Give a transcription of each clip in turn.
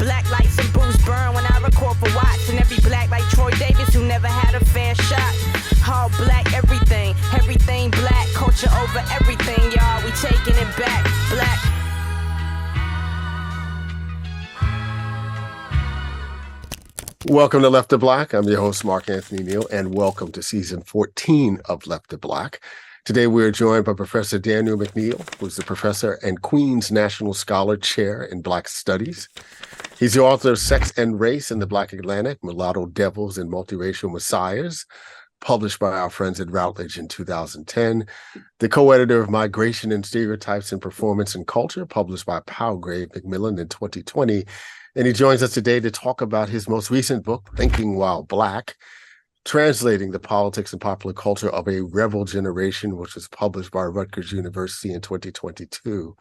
Black lights and booze burn when I record for Watts. And every black like Troy Davis who never had a fair shot. All black everything, everything black. Culture over everything, y'all, we taking it back. Black. Welcome to Left to Black. I'm your host, Mark Anthony Neal, and welcome to season 14 of Left to Black. Today, we're joined by Professor Daniel McNeil, who's the professor and Queen's National Scholar Chair in Black Studies. He's the author of Sex and Race in the Black Atlantic, Mulatto Devils and Multiracial Messiahs, published by our friends at Routledge in 2010. The co-editor of Migration and Stereotypes in Performance and Culture, published by Palgrave Macmillan in 2020. And he joins us today to talk about his most recent book, Thinking While Black, Translating the Politics and Popular Culture of a Rebel Generation, which was published by Rutgers University in 2022.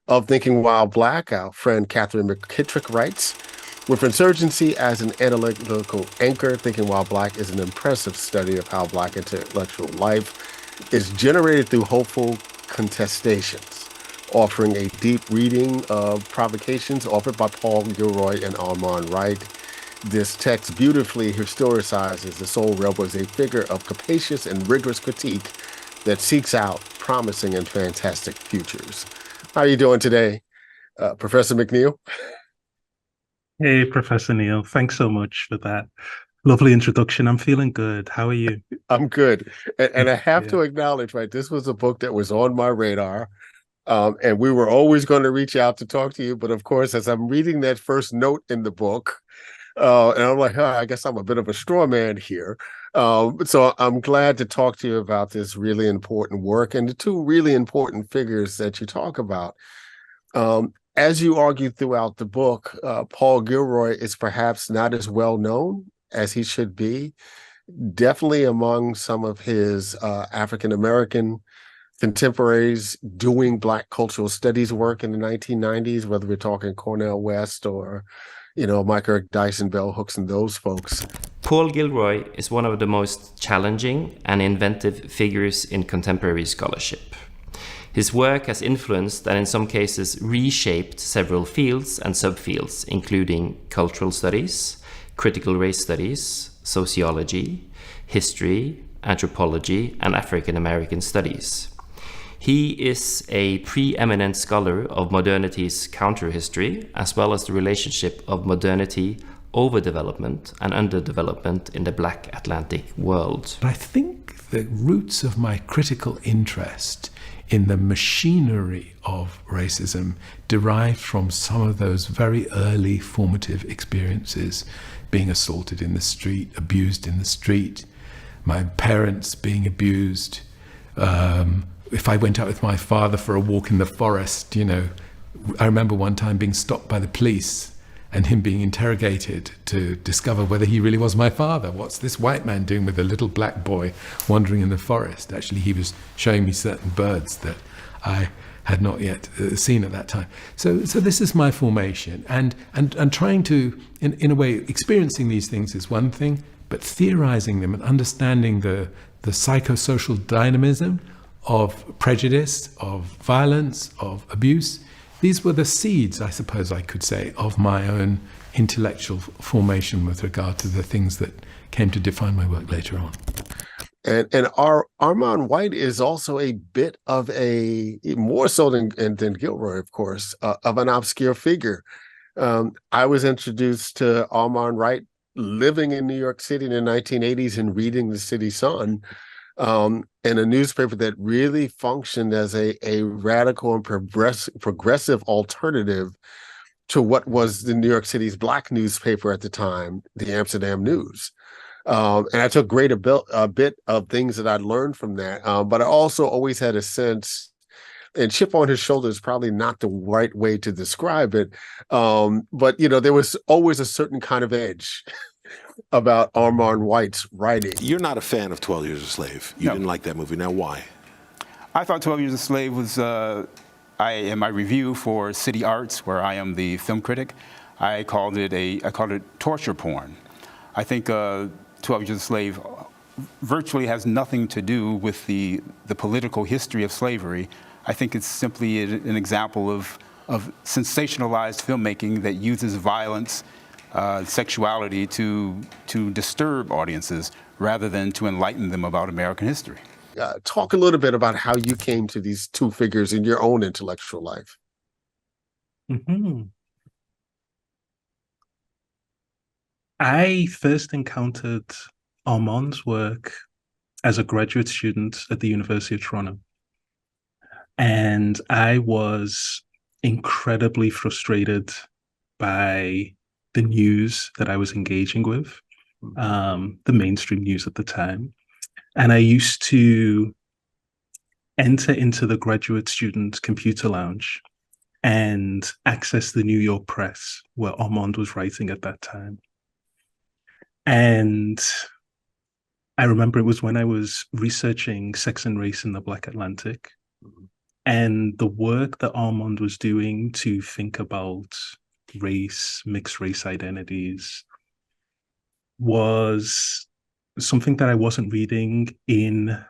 Of Thinking While Black, our friend Catherine McKittrick writes, with insurgency as an analytical anchor, Thinking While Black is an impressive study of how Black intellectual life is generated through hopeful contestations, offering a deep reading of provocations offered by Paul Gilroy and Armond White. This text beautifully historicizes the Soul Rebel as a figure of capacious and rigorous critique that seeks out promising and fantastic futures. How are you doing today, Professor McNeil? Hey, Professor Neal. Thanks so much for that lovely introduction. I'm feeling good. How are you? I'm good. And I have to acknowledge, right, this was a book that was on my radar. And we were always going to reach out to talk to you. But of course, as I'm reading that first note in the book, and I'm like, I guess I'm a bit of a straw man here. So I'm glad to talk to you about this really important work and the two really important figures that you talk about. As you argue throughout the book, Paul Gilroy is perhaps not as well known as he should be. Definitely among some of his African-American contemporaries doing Black cultural studies work in the 1990s, whether we're talking Cornel West or Mike Eric Dyson, Bell Hooks, and those folks. Paul Gilroy is one of the most challenging and inventive figures in contemporary scholarship. His work has influenced and in some cases reshaped several fields and subfields, including cultural studies, critical race studies, sociology, history, anthropology, and African American studies. He is a preeminent scholar of modernity's counterhistory, as well as the relationship of modernity, overdevelopment, and underdevelopment in the Black Atlantic world. I think the roots of my critical interest in the machinery of racism derived from some of those very early formative experiences, being assaulted in the street, abused in the street, my parents being abused. If I went out with my father for a walk in the forest, I remember one time being stopped by the police and him being interrogated to discover whether he really was my father. What's this white man doing with a little black boy wandering in the forest? Actually, he was showing me certain birds that I had not yet seen at that time. So this is my formation. And trying to, in a way, experiencing these things is one thing, but theorizing them and understanding the psychosocial dynamism of prejudice, of violence, of abuse. These were the seeds, I suppose I could say, of my own intellectual formation with regard to the things that came to define my work later on. And Armond White is also a bit of more so than Gilroy, of course, of an obscure figure. I was introduced to Armond White living in New York City in the 1980s and reading the City Sun, in a newspaper that really functioned as a radical and progressive alternative to what was the New York City's Black newspaper at the time, the Amsterdam News. And I took a bit of things that I'd learned from that. But I also always had a sense, and chip on his shoulder is probably not the right way to describe it. But, there was always a certain kind of edge about Armond White's writing. You're not a fan of 12 Years a Slave. You didn't like that movie. Now, why? I thought 12 Years a Slave was, in my review for City Arts, where I am the film critic, I called it torture porn. I think 12 Years a Slave virtually has nothing to do with the political history of slavery. I think it's simply an example of of sensationalized filmmaking that uses violence, sexuality to disturb audiences rather than to enlighten them about American history. Talk a little bit about how you came to these two figures in your own intellectual life. Mm-hmm. I first encountered Armand's work as a graduate student at the University of Toronto. And I was incredibly frustrated by the news that I was engaging with, the mainstream news at the time. And I used to enter into the graduate student computer lounge and access the New York Press, where Armand was writing at that time. And I remember it was when I was researching sex and race in the Black Atlantic. And the work that Armand was doing to think about race, mixed race identities, was something that I wasn't reading in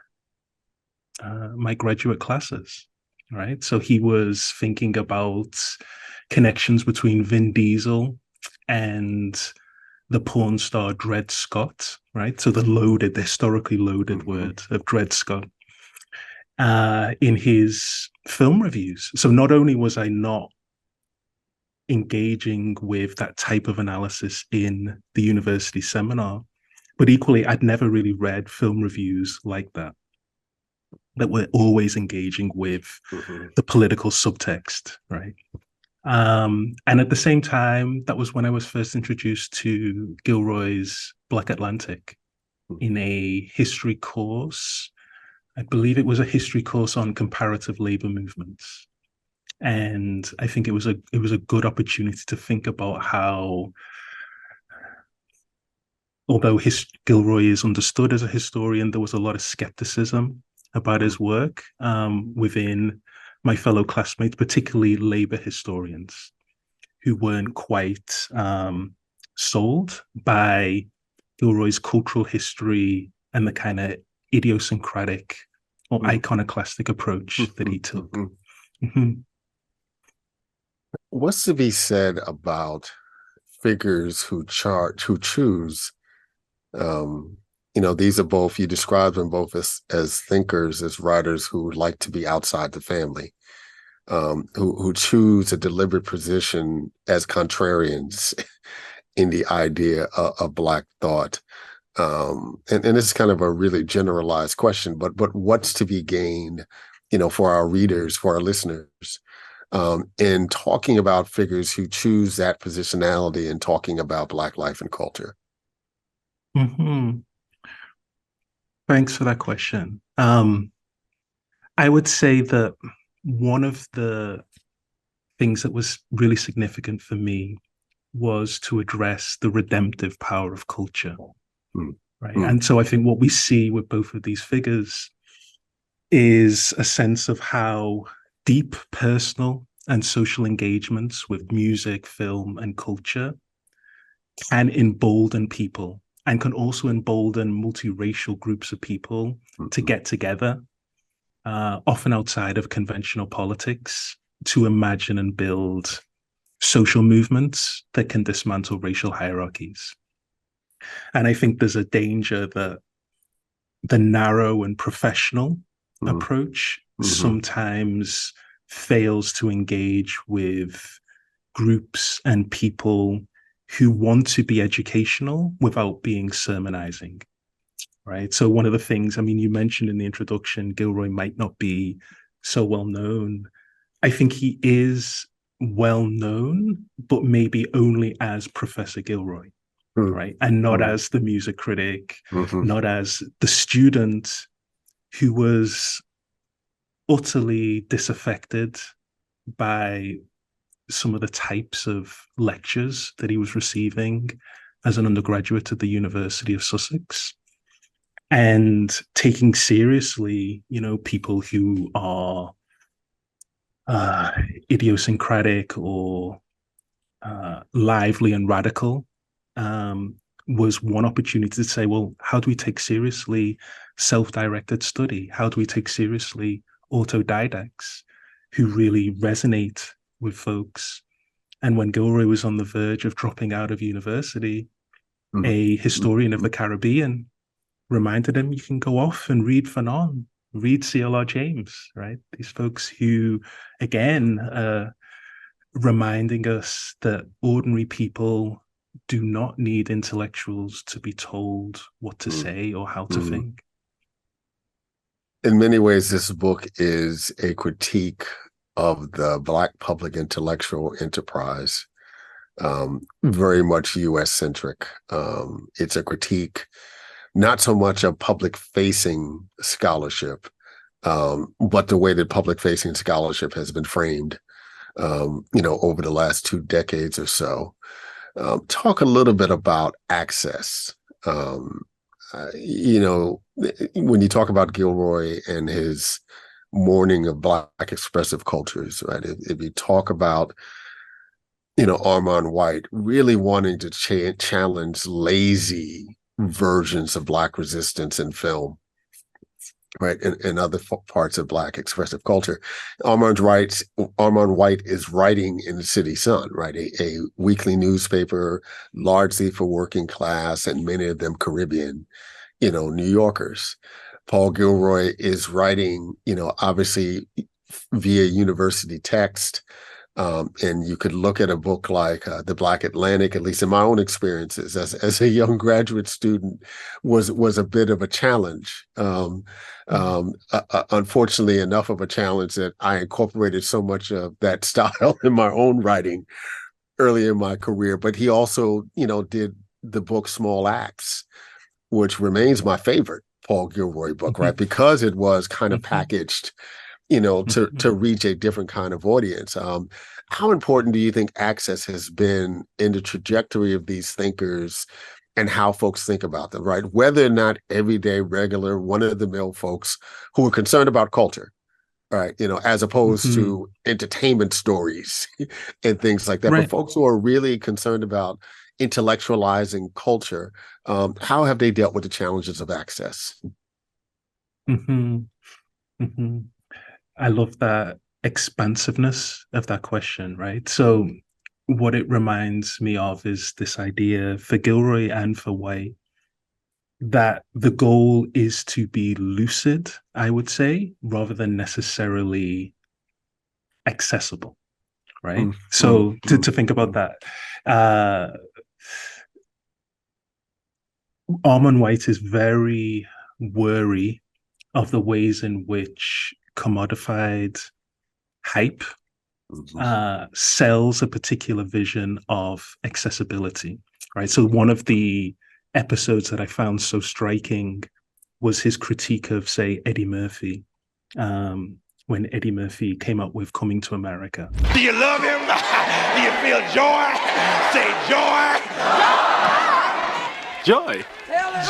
my graduate classes, right? So he was thinking about connections between Vin Diesel and the porn star Dred Scott, right? So the historically loaded word of Dred Scott in his film reviews. So not only was I not engaging with that type of analysis in the university seminar, but equally, I'd never really read film reviews like that were always engaging with the political subtext, right? And at the same time, that was when I was first introduced to Gilroy's Black Atlantic in a history course. I believe it was a history course on comparative labor movements. And I think it was a good opportunity to think about how, although Gilroy is understood as a historian, there was a lot of skepticism about his work within my fellow classmates, particularly labor historians, who weren't quite sold by Gilroy's cultural history and the kind of idiosyncratic or iconoclastic approach that he took. What's to be said about figures who choose, these are both, you describe them both as thinkers, as writers who like to be outside the family, who choose a deliberate position as contrarians in the idea of Black thought. And this is kind of a really generalized question, but what's to be gained, for our readers, for our listeners, in talking about figures who choose that positionality and talking about Black life and culture? Thanks for that question. I would say that one of the things that was really significant for me was to address the redemptive power of culture. Right. And so I think what we see with both of these figures is a sense of how deep personal and social engagements with music, film, and culture can embolden people and can also embolden multiracial groups of people to get together, often outside of conventional politics, to imagine and build social movements that can dismantle racial hierarchies. And I think there's a danger that the narrow and professional approach sometimes fails to engage with groups and people who want to be educational without being sermonizing, right? So one of the things, you mentioned in the introduction, Gilroy might not be so well known. I think he is well known, but maybe only as Professor Gilroy. Right. And not as the music critic, not as the student who was utterly disaffected by some of the types of lectures that he was receiving as an undergraduate at the University of Sussex, and taking seriously, people who are idiosyncratic or lively and radical. Was one opportunity to say, well, how do we take seriously self-directed study? How do we take seriously autodidacts who really resonate with folks. And when Gilroy was on the verge of dropping out of university, a historian of the Caribbean reminded him, you can go off and read Fanon, read C.L.R. James, right? These folks who, again, reminding us that ordinary people do not need intellectuals to be told what to say or how to think. In many ways, this book is a critique of the Black public intellectual enterprise, very much U.S.-centric. It's a critique, not so much of public-facing scholarship, but the way that public-facing scholarship has been framed, over the last 2 decades or so. Talk a little bit about access. When you talk about Gilroy and his mourning of Black expressive cultures, right? If you talk about, Armond White really wanting to challenge lazy versions of Black resistance in film, right, and other parts of Black expressive culture. Armond White is writing in the City Sun, right, a weekly newspaper largely for working class and many of them Caribbean, New Yorkers. Paul Gilroy is writing, obviously via university text. And you could look at a book like The Black Atlantic, at least in my own experiences as a young graduate student, was a bit of a challenge. Unfortunately, enough of a challenge that I incorporated so much of that style in my own writing early in my career. But he also, did the book Small Acts, which remains my favorite Paul Gilroy book, right? Because it was kind of packaged, to reach a different kind of audience. How important do you think access has been in the trajectory of these thinkers and how folks think about them, right? Whether or not everyday, regular, run-of-the-mill folks who are concerned about culture, right? As opposed to entertainment stories and things like that. Right. But folks who are really concerned about intellectualizing culture, how have they dealt with the challenges of access? I love that expansiveness of that question, right? So what it reminds me of is this idea for Gilroy and for White that the goal is to be lucid, I would say, rather than necessarily accessible, right? So to think about that, Armond White is very wary of the ways in which commodified hype sells a particular vision of accessibility, right? So one of the episodes that I found so striking was his critique of, say, Eddie Murphy, when Eddie Murphy came up with Coming to America. Do you love him? Do you feel joy? Say joy. Joy.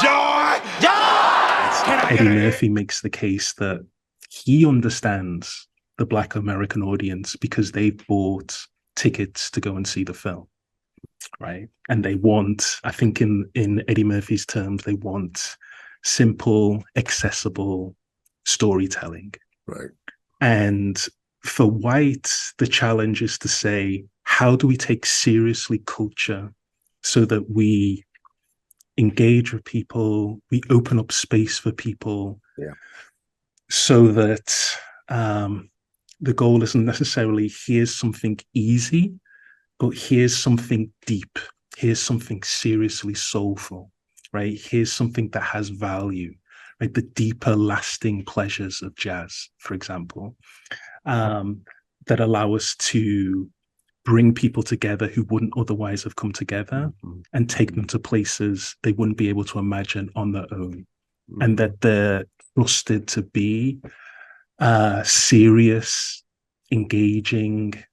Joy. Joy. Eddie Murphy makes the case that he understands the Black American audience because they've bought tickets to go and see the film, right? And they want, I think in Eddie Murphy's terms, they want simple, accessible storytelling. Right. And for White, the challenge is to say, how do we take seriously culture so that we engage with people, we open up space for people, so that the goal isn't necessarily here's something easy, but here's something deep, here's something seriously soulful, right? Here's something that has value, right? The deeper, lasting pleasures of jazz, for example, that allow us to bring people together who wouldn't otherwise have come together and take them to places they wouldn't be able to imagine on their own. And that they're trusted to be serious, engaging,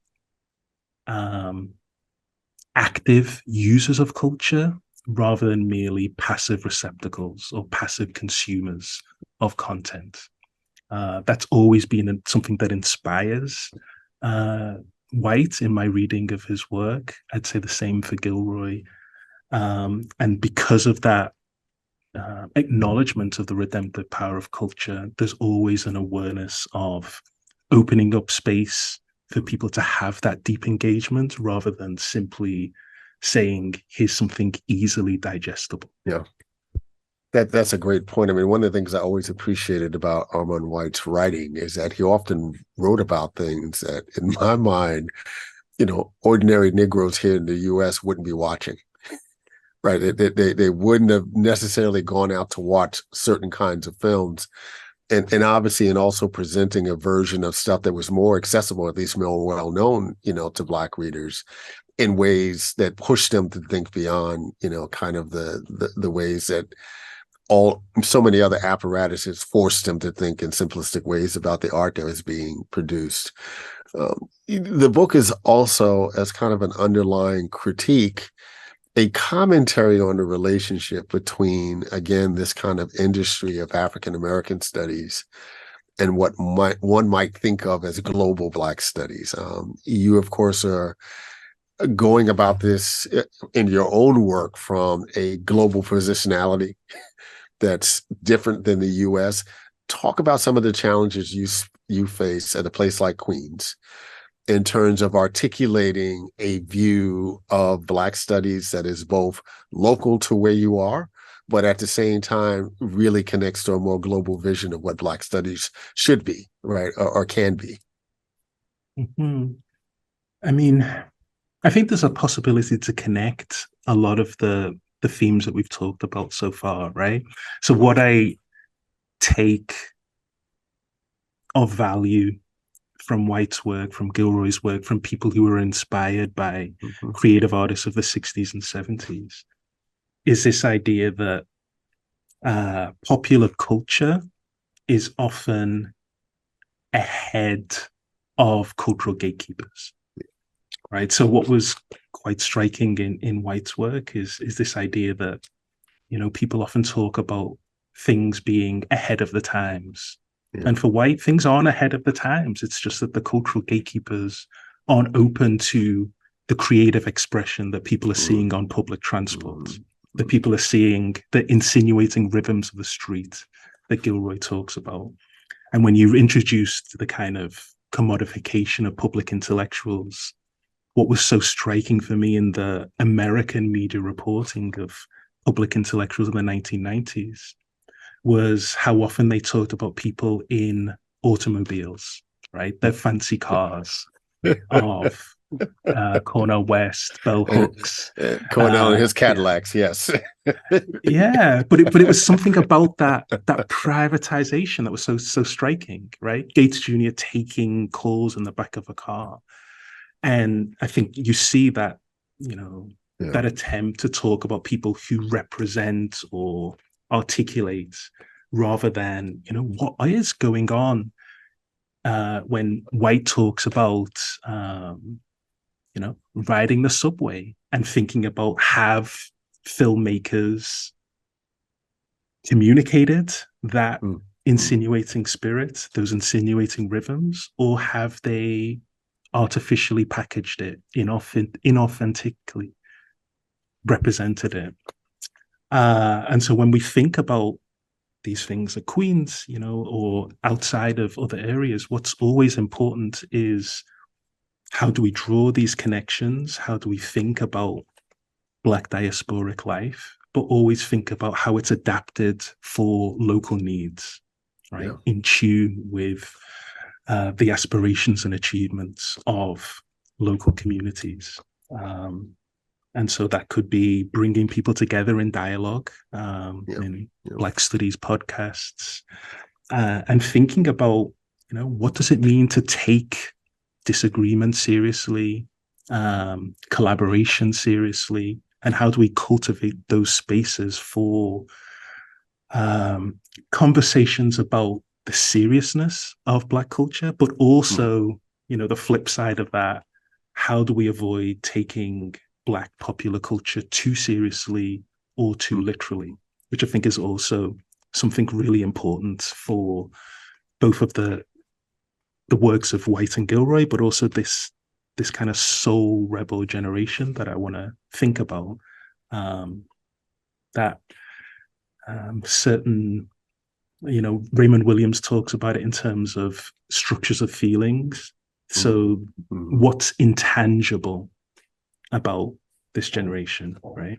active users of culture rather than merely passive receptacles or passive consumers of content. That's always been something that inspires White in my reading of his work. I'd say the same for Gilroy. And because of that acknowledgement of the redemptive power of culture, there's always an awareness of opening up space for people to have that deep engagement rather than simply saying, here's something easily digestible. Yeah. That's a great point. I mean, one of the things I always appreciated about Armond White's writing is that he often wrote about things that, in my mind, ordinary Negroes here in the U.S. wouldn't be watching, right? They wouldn't have necessarily gone out to watch certain kinds of films. And obviously, and also presenting a version of stuff that was more accessible, at least more well-known, to Black readers in ways that pushed them to think beyond, kind of the ways that so many other apparatuses forced them to think in simplistic ways about the art that was being produced. The book is also, as kind of an underlying critique, a commentary on the relationship between, again, this kind of industry of African American studies and what one might think of as global Black studies. You, of course, are going about this in your own work from a global positionality that's different than the U.S. Talk about some of the challenges you face at a place like Queens in terms of articulating a view of Black studies that is both local to where you are, but at the same time really connects to a more global vision of what Black studies should be, right, or can be. Mm-hmm. I mean, I think there's a possibility to connect a lot of the themes that we've talked about so far, right? So what I take of value from White's work, from Gilroy's work, from people who were inspired by creative artists of the 60s and 70s, is this idea that popular culture is often ahead of cultural gatekeepers, right? So what was quite striking in White's work is this idea that, people often talk about things being ahead of the times. Yeah. And for White, things aren't ahead of the times. It's just that the cultural gatekeepers aren't open to the creative expression that people are seeing on public transport, that people are seeing the insinuating rhythms of the street that Gilroy talks about. And when you introduced the kind of commodification of public intellectuals, what was so striking for me in the American media reporting of public intellectuals in the 1990s was how often they talked about people in automobiles, right? Their fancy cars of Cornell West, Bell Hooks. Cornell and his Cadillacs, yes. Yeah, but it was something about that privatization that was so striking, right? Gates Jr. taking calls in the back of a car. And I think you see that, that attempt to talk about people who represent or articulate rather than, what is going on when White talks about, riding the subway and thinking about have filmmakers communicated that insinuating spirit, those insinuating rhythms, or have they artificially packaged it, inauthentically represented it. And so when we think about these things at Queens, or outside of other areas, what's always important is how do we draw these connections? How do we think about Black diasporic life, but always think about how it's adapted for local needs, right? Yeah. In tune with the aspirations and achievements of local communities. And so that could be bringing people together in dialogue, in Black Studies podcasts, and thinking about, what does it mean to take disagreement seriously, collaboration seriously, and how do we cultivate those spaces for conversations about the seriousness of Black culture, but also, the flip side of that, how do we avoid taking Black popular culture too seriously or too literally, which I think is also something really important for both of the works of White and Gilroy, but also this kind of soul rebel generation that I want to think about, that certain, Raymond Williams talks about it in terms of structures of feelings, So what's intangible about this generation, right?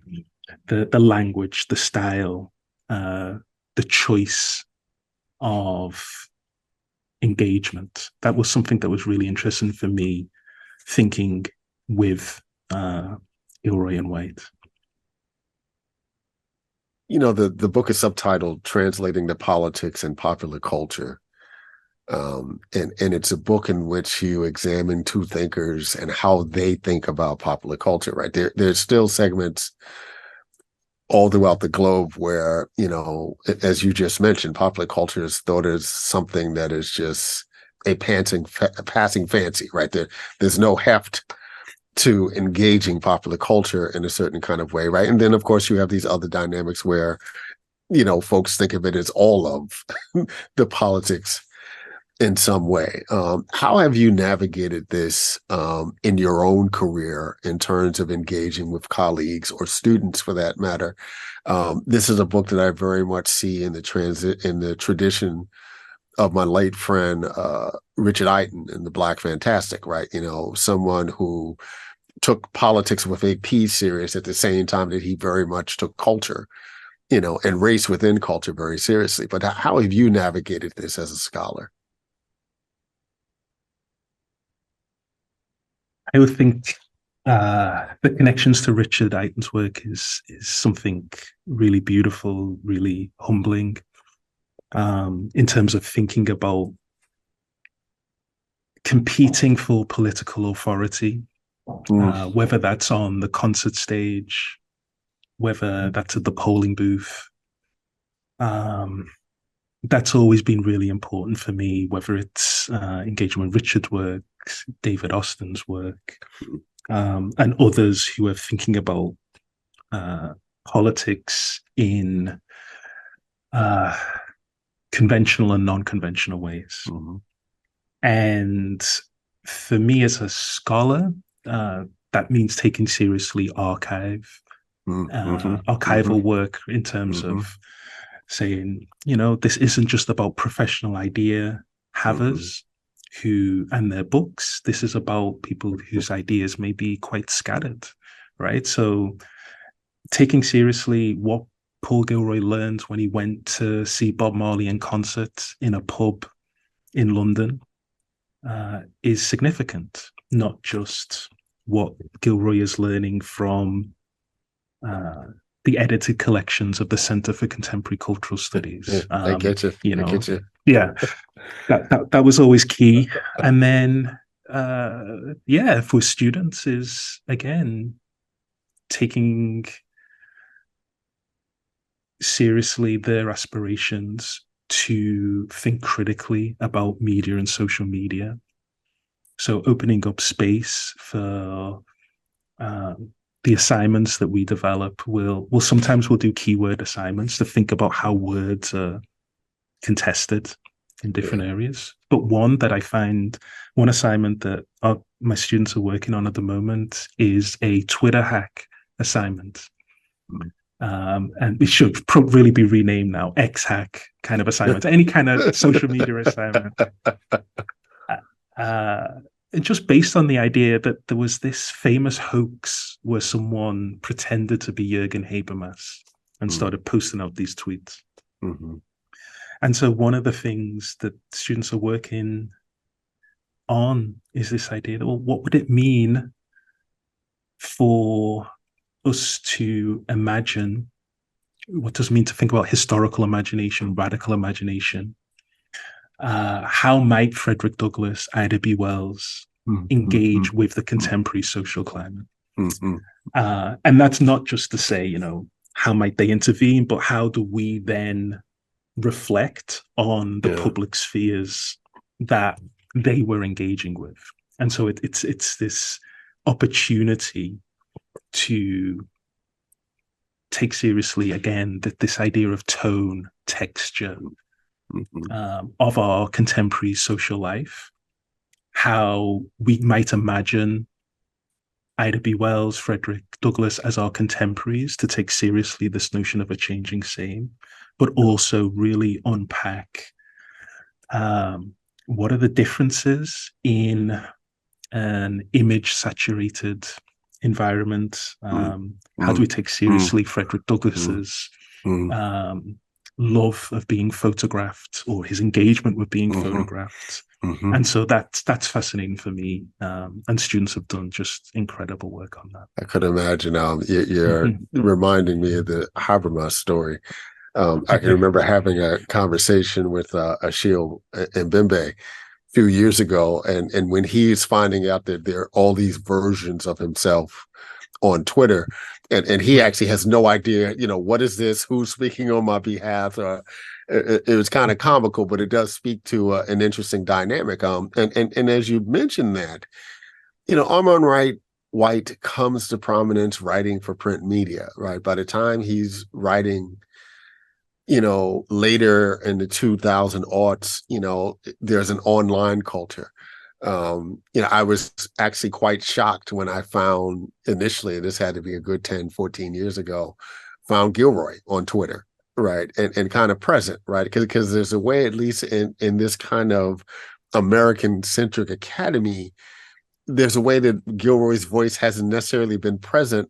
The language, the style, the choice of engagement. That was something that was really interesting for me, thinking with Gilroy and White. You know, the book is subtitled Translating the Politics and Popular Culture. And it's a book in which you examine two thinkers and how they think about popular culture, right? There's still segments all throughout the globe where, you know, as you just mentioned, popular culture is thought as something that is just a passing fancy, right? There's no heft to engaging popular culture in a certain kind of way, right? And then, of course, you have these other dynamics where, you know, folks think of it as all of the politics in some way. How have you navigated this in your own career in terms of engaging with colleagues or students, for that matter? This is a book that I very much see in the tradition of my late friend Richard Eiton in The Black Fantastic, right? You know, someone who took politics with a P serious at the same time that he very much took culture, you know, and race within culture very seriously. But how have you navigated this as a scholar? I would think the connections to Richard Eiton's work is something really beautiful, really humbling, in terms of thinking about competing for political authority, whether that's on the concert stage, whether that's at the polling booth. That's always been really important for me, whether it's engagement with Richard's work, David Austin's work, and others who are thinking about politics in conventional and non-conventional ways. And for me as a scholar, that means taking seriously archival work in terms of saying, you know, this isn't just about professional idea havers and their books. This is about people whose ideas may be quite scattered, right? So taking seriously what Paul Gilroy learned when he went to see Bob Marley in concert in a pub in London is significant, not just what Gilroy is learning from the edited collections of the Center for Contemporary Cultural Studies. I get you. You know, I get you. Yeah, that was always key. And then, for students is, again, taking seriously their aspirations to think critically about media and social media. So opening up space for the assignments that we develop. We'll sometimes do keyword assignments to think about how words are contested in different areas. But one assignment that my students are working on at the moment is a Twitter hack assignment. And it should really be renamed now, X hack kind of assignment, any kind of social media assignment. Just based on the idea that there was this famous hoax where someone pretended to be Jürgen Habermas and started posting out these tweets. And so one of the things that students are working on is this idea that, well, what would it mean for us to imagine? What does it mean to think about historical imagination, radical imagination? How might Frederick Douglass, Ida B. Wells engage with the contemporary social climate? And that's not just to say, you know, how might they intervene, but how do we then reflect on the public spheres that they were engaging with? And so it's this opportunity to take seriously, again, this idea of tone, texture, of our contemporary social life, how we might imagine Ida B. Wells, Frederick Douglass as our contemporaries, to take seriously this notion of a changing same, but also really unpack what are the differences in an image-saturated environment. How do we take seriously Frederick Douglass's love of being photographed, or his engagement with being photographed? And so that's fascinating for me. And students have done just incredible work on that. I could imagine. You're reminding me of the Habermas story. I can remember having a conversation with Achille Mbembe a few years ago, and when he's finding out that there are all these versions of himself on Twitter, and he actually has no idea, what is this? Who's speaking on my behalf? It was kind of comical, but it does speak to an interesting dynamic. And as you mentioned that, Armond White comes to prominence writing for print media, right? By the time he's writing, later in the 2000 aughts, there's an online culture. I was actually quite shocked when I found initially, this had to be a good 10, 14 years ago, found Gilroy on Twitter, right? And kind of present, right? Because there's a way, at least in this kind of American-centric academy, there's a way that Gilroy's voice hasn't necessarily been present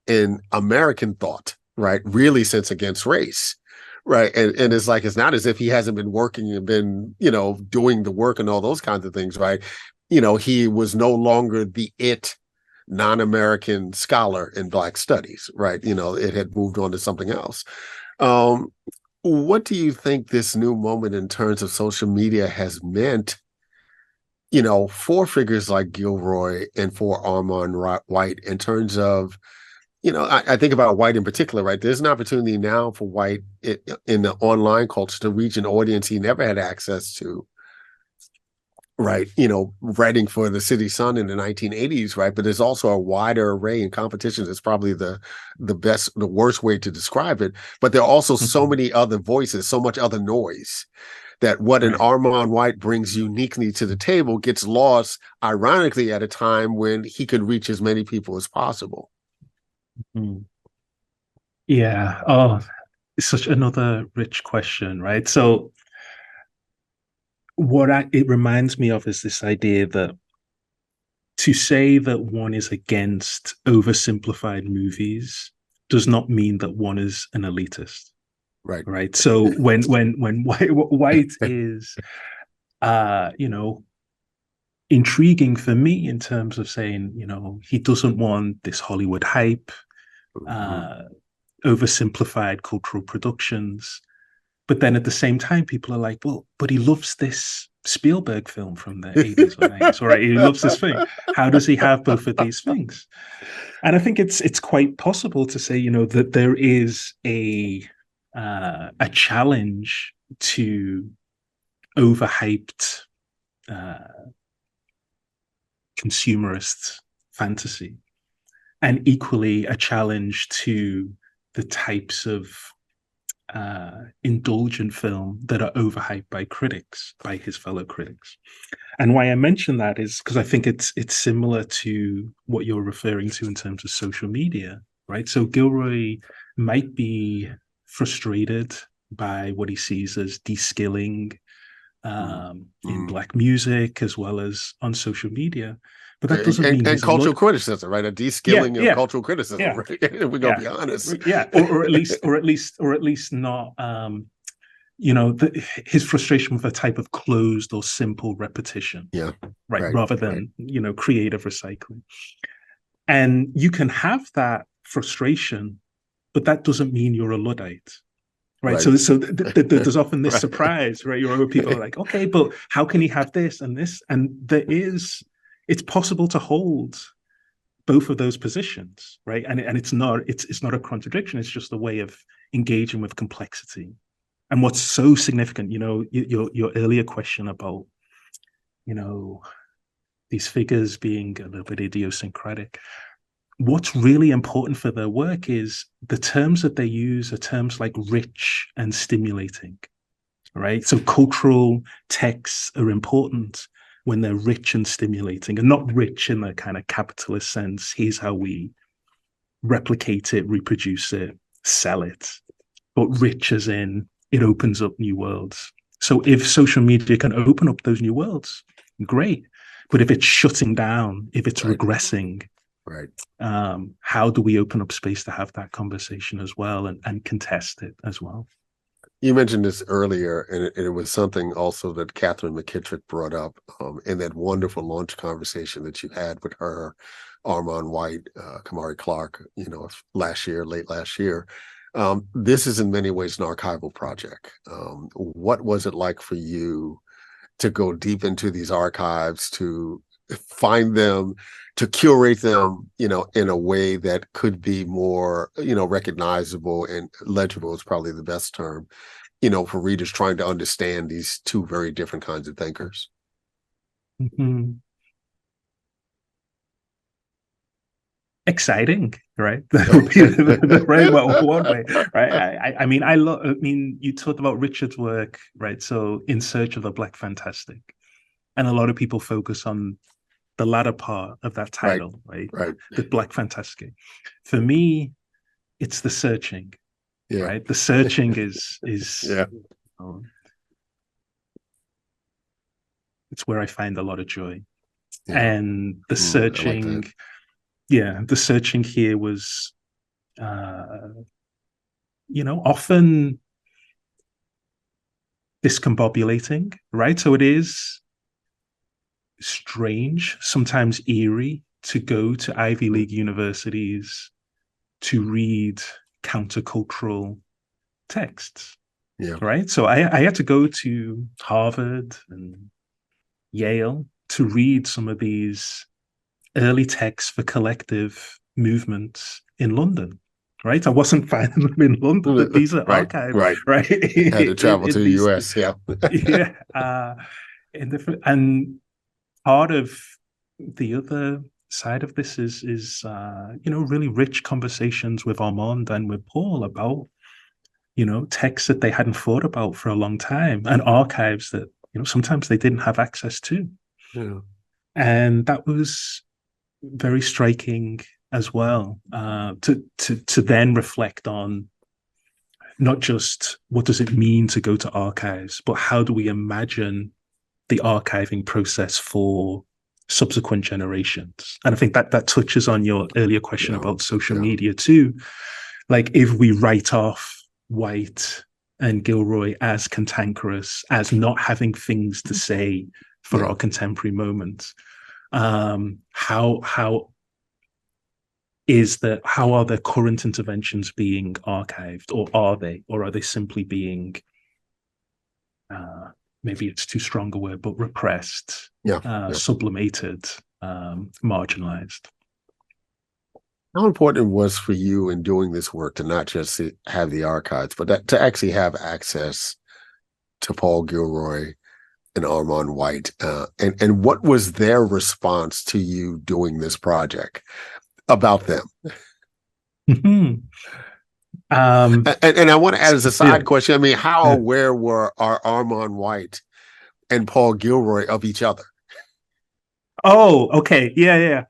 in American thought, right? Really since Against Race. Right. And it's like, it's not as if he hasn't been working and been, doing the work and all those kinds of things. Right. He was no longer the non-American scholar in Black studies. Right. It had moved on to something else. What do you think this new moment in terms of social media has meant, for figures like Gilroy and for Armond White in terms of, I think about White in particular, right? There's an opportunity now for White in the online culture to reach an audience he never had access to, right? Writing for the City Sun in the 1980s, right? But there's also a wider array, and competition is probably the worst way to describe it. But there are also so many other voices, so much other noise, that what an Armond White brings uniquely to the table gets lost, ironically, at a time when he could reach as many people as possible. Yeah. Oh, it's such another rich question, right? So it reminds me of is this idea that to say that one is against oversimplified movies does not mean that one is an elitist. Right. Right. So when White is intriguing for me in terms of saying, he doesn't want this Hollywood hype, oversimplified cultural productions. But then at the same time, people are like, well, but he loves this Spielberg film from the 80s or 90s, right? He loves this thing. How does he have both of these things? And I think it's quite possible to say, that there is a challenge to overhyped consumerist fantasy, and equally a challenge to the types of indulgent film that are overhyped by his fellow critics. And why I mention that is because I think it's similar to what you're referring to in terms of social media, right? So Gilroy might be frustrated by what he sees as descaling in Black music as well as on social media. But that doesn't mean and cultural criticism, right? A descaling of cultural criticism, right? We're gonna be honest. Or at least not his frustration with a type of closed or simple repetition. Rather than creative recycling. And you can have that frustration, but that doesn't mean you're a Luddite. Right. So there's often this surprise, right? People are like, okay, but how can he have this and this? And it's possible to hold both of those positions, right? And it's not a contradiction. It's just a way of engaging with complexity. And what's so significant, your earlier question about, these figures being a little bit idiosyncratic. What's really important for their work is the terms that they use are terms like rich and stimulating, right? So cultural texts are important when they're rich and stimulating, and not rich in the kind of capitalist sense. Here's how we replicate it, reproduce it, sell it, but rich as in it opens up new worlds. So if social media can open up those new worlds, great. But if it's shutting down, if it's Right. regressing, Right. how do we open up space to have that conversation as well and contest it as well? You mentioned this earlier, and it was something also that Catherine McKittrick brought up in that wonderful launch conversation that you had with her, Armond White, Kamari Clark, late last year. This is in many ways an archival project. What was it like for you to go deep into these archives, to find them, to curate them, in a way that could be more, recognizable and legible is probably the best term, for readers trying to understand these two very different kinds of thinkers? Mm-hmm. Exciting, right? That would be the right one way, right? I mean, you talked about Richard's work, right? So, In Search of the Black Fantastic, and a lot of people focus on the latter part of that title, right? The Black Fantastic. For me, it's the searching, right? The searching is it's where I find a lot of joy, and the searching. Like the searching here was, often discombobulating, right? So it is strange, sometimes eerie, to go to Ivy League universities to read countercultural texts, right? So I had to go to Harvard and Yale to read some of these early texts for collective movements in London, right? I wasn't finding them in London, but these are archived, right? Had to travel to the US, in different, and part of the other side of this is really rich conversations with Armand and with Paul about texts that they hadn't thought about for a long time, and archives that sometimes they didn't have access to. And that was very striking as well, to then reflect on not just what does it mean to go to archives, but how do we imagine the archiving process for subsequent generations. And I think that touches on your earlier question about social media too. Like, if we write off White and Gilroy as cantankerous, as not having things to say for our contemporary moment, how are their current interventions being archived, or are they simply being maybe it's too strong a word, but repressed, sublimated, marginalized? How important it was for you in doing this work to not just have the archives, but to actually have access to Paul Gilroy and Armond White, and what was their response to you doing this project about them? Mm-hmm. And I want to add as a side question, I mean, how aware are Armond White and Paul Gilroy of each other? Oh, okay. Yeah.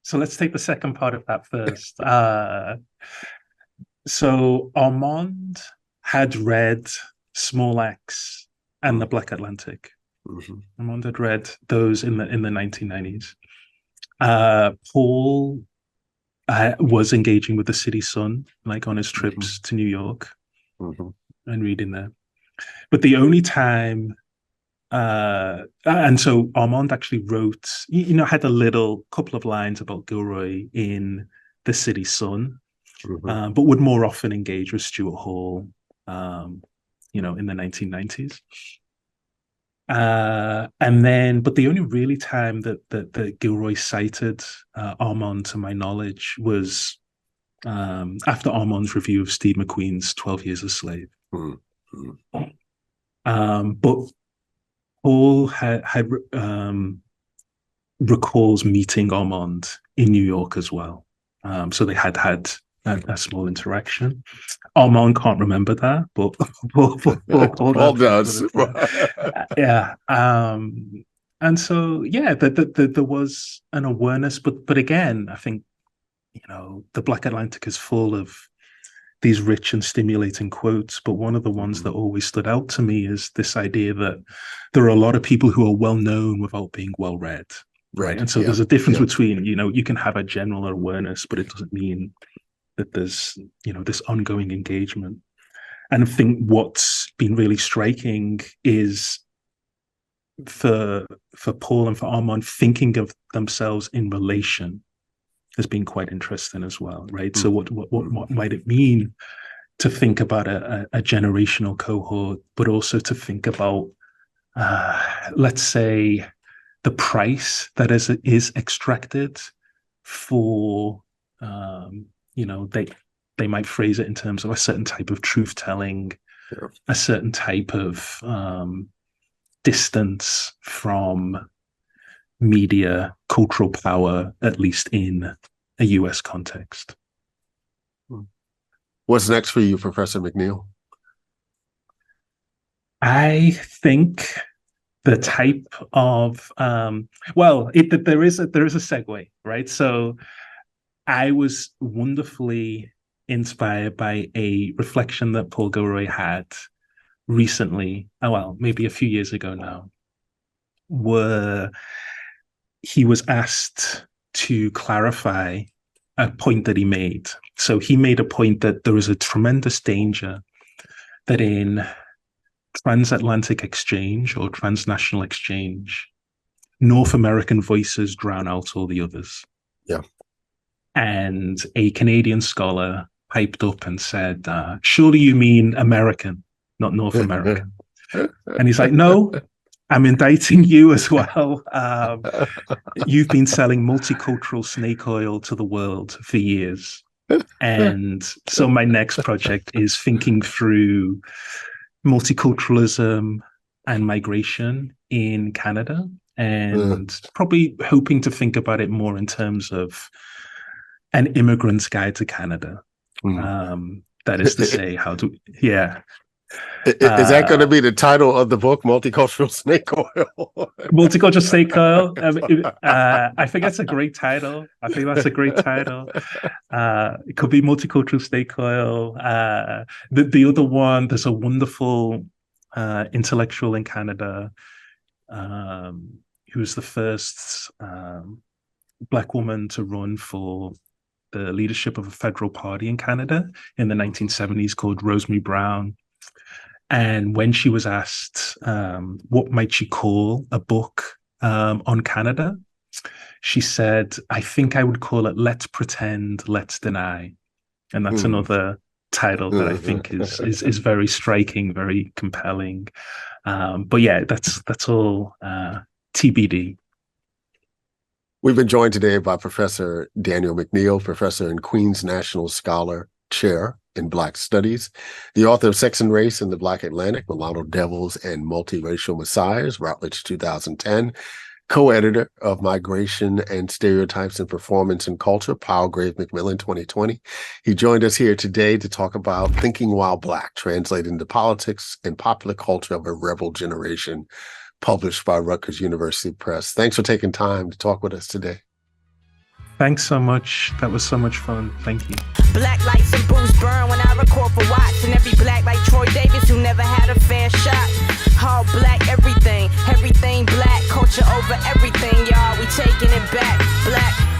So let's take the second part of that first. So Armand had read Small Axe and The Black Atlantic. Mm-hmm. Armand had read those in the 1990s. Paul was engaging with the City Sun, like on his trips to New York, and reading there. But the only time, and so Armand actually wrote, had a couple of lines about Gilroy in the City Sun, but would more often engage with Stuart Hall, in the 1990s. And then, but the only really time that Gilroy cited Armand, to my knowledge, was after Armand's review of Steve McQueen's 12 Years a Slave. But Paul had recalls meeting Armand in New York as well. So they had a small interaction. Armand can't remember that, but Paul does. And so, there was an awareness, but again, I think, The Black Atlantic is full of these rich and stimulating quotes, but one of the ones that always stood out to me is this idea that there are a lot of people who are well known without being well read. Right. And so there's a difference between, you can have a general awareness, but it doesn't mean that there's, this ongoing engagement. And I think what's been really striking is for Paul and for Armand, thinking of themselves in relation has been quite interesting as well, right? So what might it mean to think about a generational cohort, but also to think about, let's say, the price that is extracted for, they might phrase it in terms of a certain type of truth-telling, a certain type of distance from media, cultural power, at least in a US context. What's next for you, Professor McNeil? I think the type of there is a segue, right? So I was wonderfully inspired by a reflection that Paul Gilroy had recently, maybe a few years ago now, where he was asked to clarify a point that he made. So he made a point that there is a tremendous danger that in transatlantic exchange or transnational exchange, North American voices drown out all the others. Yeah. And a Canadian scholar piped up and said, surely you mean American, not North American. And he's like, no, I'm indicting you as well. You've been selling multicultural snake oil to the world for years. And so my next project is thinking through multiculturalism and migration in Canada, and probably hoping to think about it more in terms of an immigrant's guide to Canada. That is to say, Is that going to be the title of the book, Multicultural Snake Oil? Multicultural Snake Oil. I think that's a great title. It could be Multicultural Snake Oil. The other one, there's a wonderful intellectual in Canada who was the first Black woman to run for the leadership of a federal party in Canada in the 1970s, called Rosemary Brown. And when she was asked what might she call a book on Canada, she said, I think I would call it Let's Pretend, Let's Deny. And that's another title that I think is very striking, very compelling. But yeah, that's all TBD. We've been joined today by Professor Daniel McNeil, professor and Queen's National Scholar Chair in Black Studies, the author of Sex and Race in the Black Atlantic, Mulatto Devils and Multiracial Messiahs, Routledge 2010, co-editor of Migration and Stereotypes in Performance and Culture, Palgrave Macmillan 2020. He joined us here today to talk about Thinking While Black, Translated into Politics and Popular Culture of a Rebel Generation, published by Rutgers University Press. Thanks for taking time to talk with us today. Thanks so much. That was so much fun. Thank you. Black lights and booze burn when I record for Watts, and every black like Troy Davis who never had a fair shot. All black, everything black, culture over everything, y'all. We taking it back, black.